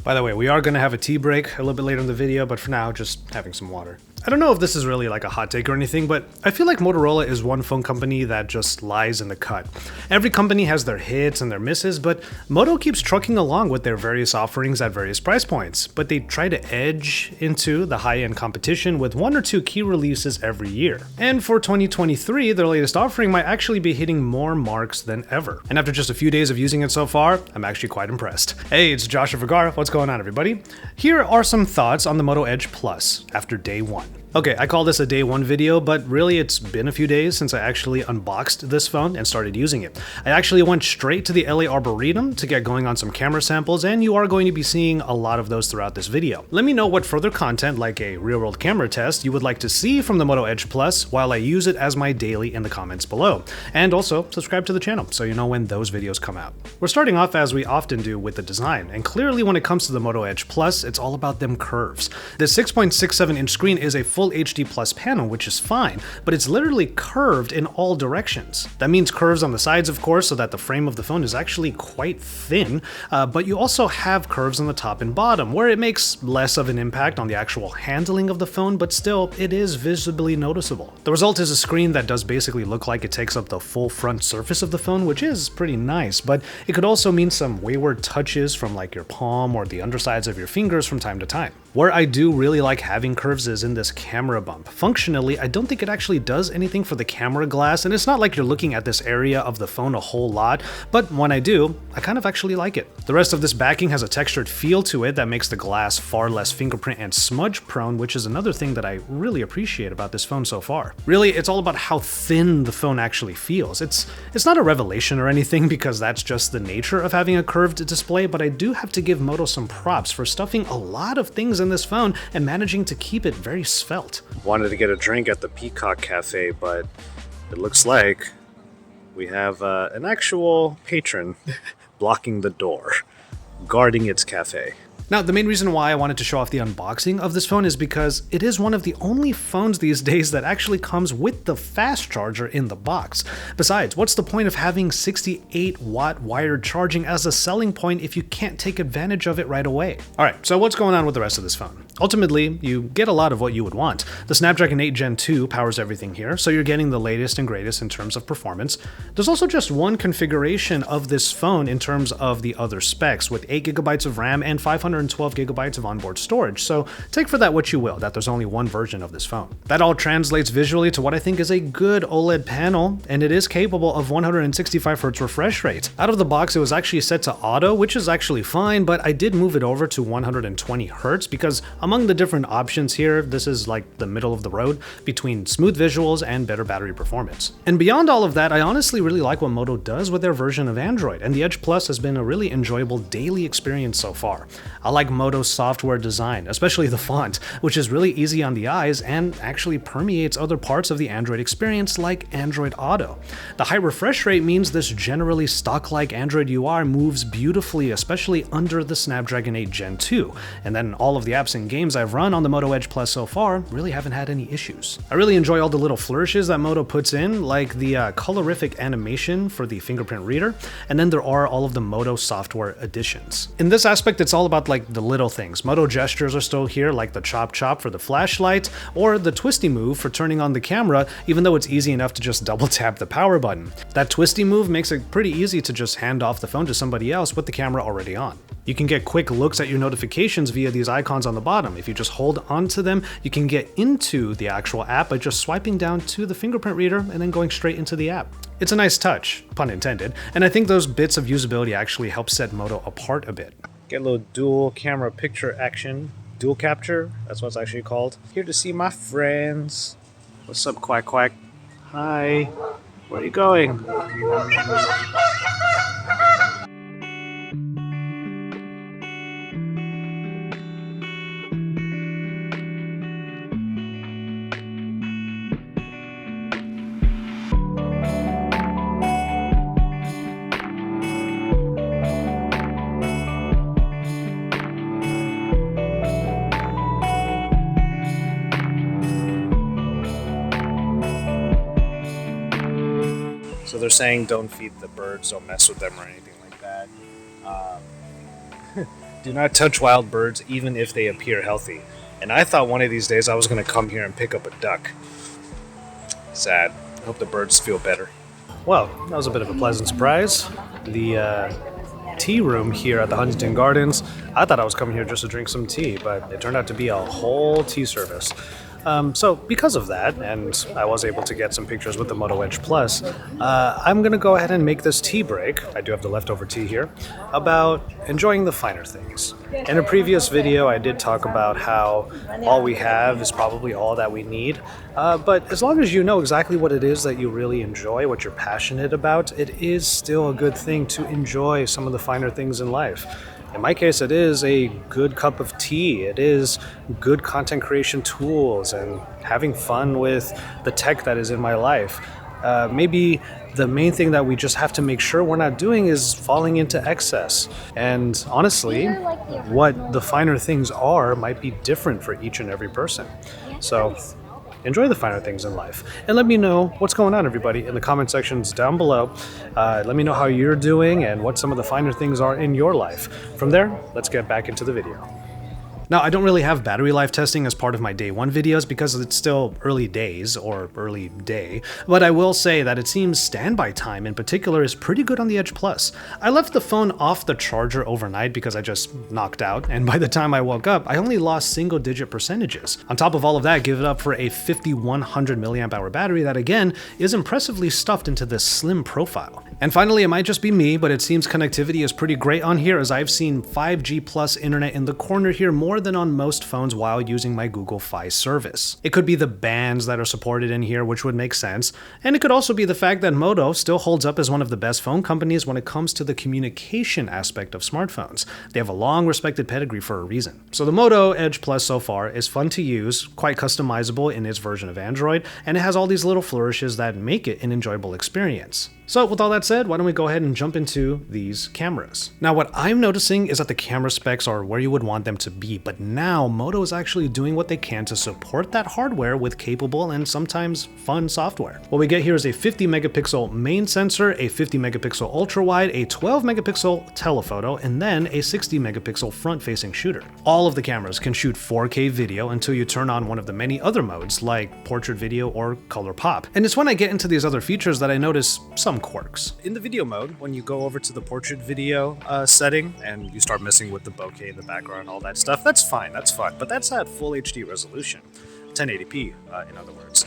By the way, we are going to have a tea break a little bit later in the video, but for now, just having some water. I don't know if this is really like a hot take or anything, but I feel like Motorola is one phone company that just lies in the cut. Every company has their hits and their misses, but Moto keeps trucking along with their various offerings at various price points, but they try to edge into the high-end competition with one or two key releases every year. And for 2023, their latest offering might actually be hitting more marks than ever. And after just a few days of using it so far, I'm actually quite impressed. Hey, it's Josh of Vergara. What's going on, everybody? Here are some thoughts on the Moto Edge Plus after day one. Okay, I call this a day one video, but really it's been a few days since I actually unboxed this phone and started using it. I actually went straight to the LA Arboretum to get going on some camera samples, and you are going to be seeing a lot of those throughout this video. Let me know what further content, like a real-world camera test, you would like to see from the Moto Edge Plus while I use it as my daily in the comments below. And also, subscribe to the channel so you know when those videos come out. We're starting off as we often do with the design, and clearly when it comes to the Moto Edge Plus, it's all about them curves. The 6.67-inch screen is a full HD Plus panel, which is fine, but it's literally curved in all directions. That means curves on the sides, of course, so that the frame of the phone is actually quite thin, but you also have curves on the top and bottom, where it makes less of an impact on the actual handling of the phone, but still, it is visibly noticeable. The result is a screen that does basically look like it takes up the full front surface of the phone, which is pretty nice, but it could also mean some wayward touches from like your palm or the undersides of your fingers from time to time. Where I do really like having curves is in this camera bump. Functionally, I don't think it actually does anything for the camera glass, and it's not like you're looking at this area of the phone a whole lot, but when I do, I kind of actually like it. The rest of this backing has a textured feel to it that makes the glass far less fingerprint and smudge prone, which is another thing that I really appreciate about this phone so far. Really, it's all about how thin the phone actually feels. It's not a revelation or anything because that's just the nature of having a curved display, but I do have to give Moto some props for stuffing a lot of things in this phone and managing to keep it very svelte. Wanted to get a drink at the Peacock Cafe, but it looks like we have an actual patron blocking the door, guarding its cafe. Now, the main reason why I wanted to show off the unboxing of this phone is because it is one of the only phones these days that actually comes with the fast charger in the box. Besides, what's the point of having 68-watt wired charging as a selling point if you can't take advantage of it right away? Alright, so what's going on with the rest of this phone? Ultimately, you get a lot of what you would want. The Snapdragon 8 Gen 2 powers everything here, so you're getting the latest and greatest in terms of performance. There's also just one configuration of this phone in terms of the other specs, with 8GB of RAM and 512GB of onboard storage, so take for that what you will, that there's only one version of this phone. That all translates visually to what I think is a good OLED panel, and it is capable of 165Hz refresh rate. Out of the box, it was actually set to auto, which is actually fine, but I did move it over to 120Hz because among the different options here, this is like the middle of the road between smooth visuals and better battery performance. And beyond all of that, I honestly really like what Moto does with their version of Android, and the Edge Plus has been a really enjoyable daily experience so far. I like Moto's software design, especially the font, which is really easy on the eyes and actually permeates other parts of the Android experience like Android Auto. The high refresh rate means this generally stock-like Android UI moves beautifully, especially under the Snapdragon 8 Gen 2, and then all of the apps and games I've run on the Moto Edge Plus so far really haven't had any issues. I really enjoy all the little flourishes that Moto puts in, like the colorific animation for the fingerprint reader, and then there are all of the Moto software additions. In this aspect, it's all about like the little things. Moto gestures are still here, like the chop chop for the flashlight, or the twisty move for turning on the camera, even though it's easy enough to just double tap the power button. That twisty move makes it pretty easy to just hand off the phone to somebody else with the camera already on. You can get quick looks at your notifications via these icons on the bottom. If you just hold onto them, you can get into the actual app by just swiping down to the fingerprint reader and then going straight into the app. It's a nice touch, pun intended, and I think those bits of usability actually help set Moto apart a bit. Get a little dual camera picture action, dual capture, that's what it's actually called. Here to see my friends. What's up, Quack Quack? Hi, where are you going? So they're saying don't feed the birds, don't mess with them or anything like that. Do not touch wild birds even if they appear healthy. And I thought one of these days I was going to come here and pick up a duck. Sad. I hope the birds feel better. Well, that was a bit of a pleasant surprise. The tea room here at the Huntington Gardens, I thought I was coming here just to drink some tea, but it turned out to be a whole tea service. So because of that, and I was able to get some pictures with the Moto Edge Plus, I'm going to go ahead and make this tea break, I do have the leftover tea here, about enjoying the finer things. In a previous video, I did talk about how all we have is probably all that we need, but as long as you know exactly what it is that you really enjoy, what you're passionate about, it is still a good thing to enjoy some of the finer things in life. In my case, it is a good cup of tea, it is good content creation tools, and having fun with the tech that is in my life. Maybe the main thing that we just have to make sure we're not doing is falling into excess. And honestly, what the finer things are might be different for each and every person. So enjoy the finer things in life. And let me know what's going on, everybody, in the comment sections down below. Let me know how you're doing and what some of the finer things are in your life. From there, let's get back into the video. Now, I don't really have battery life testing as part of my day one videos because it's still early days or early day, but I will say that it seems standby time in particular is pretty good on the Edge Plus. I left the phone off the charger overnight because I just knocked out, and by the time I woke up, I only lost single-digit percentages. On top of all of that, give it up for a 5100 mAh battery that again is impressively stuffed into this slim profile. And finally, it might just be me, but it seems connectivity is pretty great on here as I've seen 5G plus internet in the corner here more than on most phones while using my Google Fi service. It could be the bands that are supported in here, which would make sense, and it could also be the fact that Moto still holds up as one of the best phone companies when it comes to the communication aspect of smartphones. They have a long respected pedigree for a reason. So the Moto Edge Plus so far is fun to use, quite customizable in its version of Android, and it has all these little flourishes that make it an enjoyable experience. So with all that said, why don't we go ahead and jump into these cameras. Now what I'm noticing is that the camera specs are where you would want them to be, but now Moto is actually doing what they can to support that hardware with capable and sometimes fun software. What we get here is a 50 megapixel main sensor, a 50 megapixel ultra wide, a 12 megapixel telephoto, and then a 60 megapixel front facing shooter. All of the cameras can shoot 4K video until you turn on one of the many other modes like portrait video or color pop. And it's when I get into these other features that I notice some quirks. In the video mode, when you go over to the portrait video setting and you start messing with the bokeh in the background and all that stuff, that's fine, that's fun, but that's at full HD resolution, 1080p in other words.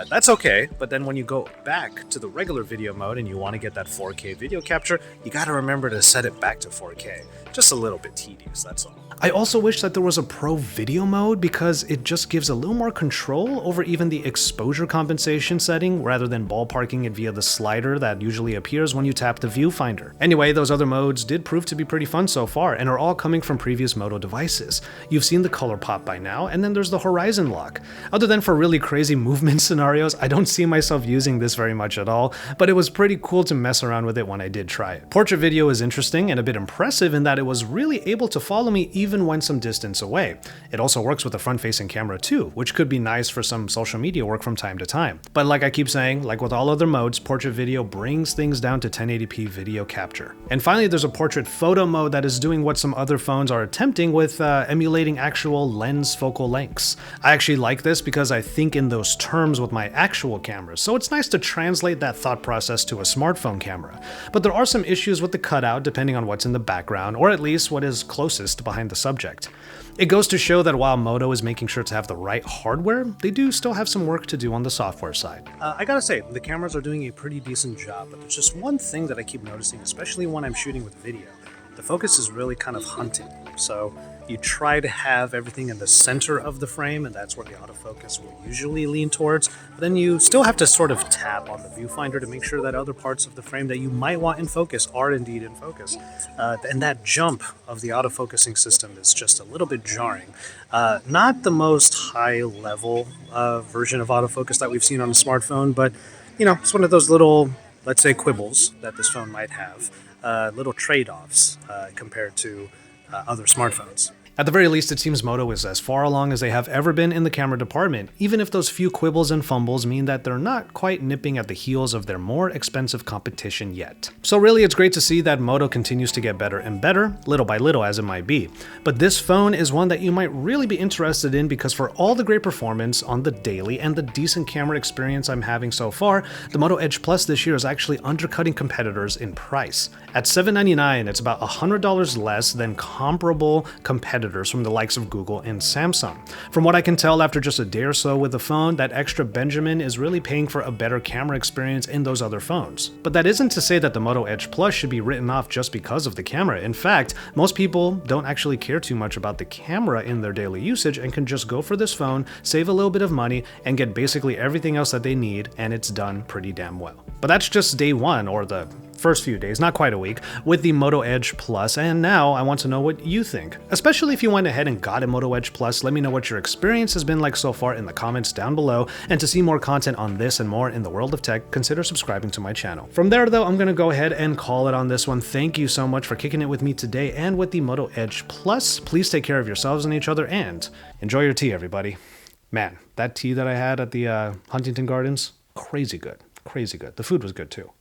That's okay, but then when you go back to the regular video mode and you want to get that 4K video capture, you gotta remember to set it back to 4K. Just a little bit tedious, that's all. I also wish that there was a pro video mode because it just gives a little more control over even the exposure compensation setting rather than ballparking it via the slider that usually appears when you tap the viewfinder. Anyway, those other modes did prove to be pretty fun so far and are all coming from previous Moto devices. You've seen the color pop by now, and then there's the horizon lock. Other than for really crazy movement scenarios, I don't see myself using this very much at all, but it was pretty cool to mess around with it when I did try it. Portrait video is interesting and a bit impressive in that it was really able to follow me even when some distance away. It also works with a front-facing camera too, which could be nice for some social media work from time to time. But like I keep saying, like with all other modes, portrait video brings things down to 1080p video capture. And finally, there's a portrait photo mode that is doing what some other phones are attempting with emulating actual lens focal lengths. I actually like this because I think in those terms with my actual cameras, so it's nice to translate that thought process to a smartphone camera. But there are some issues with the cutout depending on what's in the background, or at least what is closest behind the subject. It goes to show that while Moto is making sure to have the right hardware, they do still have some work to do on the software side. I gotta say, the cameras are doing a pretty decent job, but there's just one thing that I keep noticing, especially when I'm shooting with video. The focus is really kind of hunting, so you try to have everything in the center of the frame, and that's where the autofocus will usually lean towards, but then you still have to sort of tap on the viewfinder to make sure that other parts of the frame that you might want in focus are indeed in focus. And that jump of the autofocusing system is just a little bit jarring. Not the most high-level version of autofocus that we've seen on a smartphone, but you know, it's one of those little, let's say, quibbles that this phone might have, little trade-offs compared to other smartphones. At the very least, it seems Moto is as far along as they have ever been in the camera department, even if those few quibbles and fumbles mean that they're not quite nipping at the heels of their more expensive competition yet. So really, it's great to see that Moto continues to get better and better, little by little as it might be. But this phone is one that you might really be interested in because for all the great performance on the daily and the decent camera experience I'm having so far, the Moto Edge Plus this year is actually undercutting competitors in price. At $799, it's about $100 less than comparable competitors from the likes of Google and Samsung. From what I can tell after just a day or so with the phone, that extra Benjamin is really paying for a better camera experience in those other phones. But that isn't to say that the Moto Edge Plus should be written off just because of the camera. In fact, most people don't actually care too much about the camera in their daily usage and can just go for this phone, save a little bit of money, and get basically everything else that they need, and it's done pretty damn well. But that's just day one, or the first few days, not quite a week, with the Moto Edge Plus, and now I want to know what you think. Especially if you went ahead and got a Moto Edge Plus, let me know what your experience has been like so far in the comments down below, and to see more content on this and more in the world of tech, consider subscribing to my channel. From there though, I'm gonna go ahead and call it on this one. Thank you so much for kicking it with me today and with the Moto Edge Plus. Please take care of yourselves and each other, and enjoy your tea, everybody. Man, that tea that I had at the Huntington Gardens, crazy good, crazy good. The food was good too.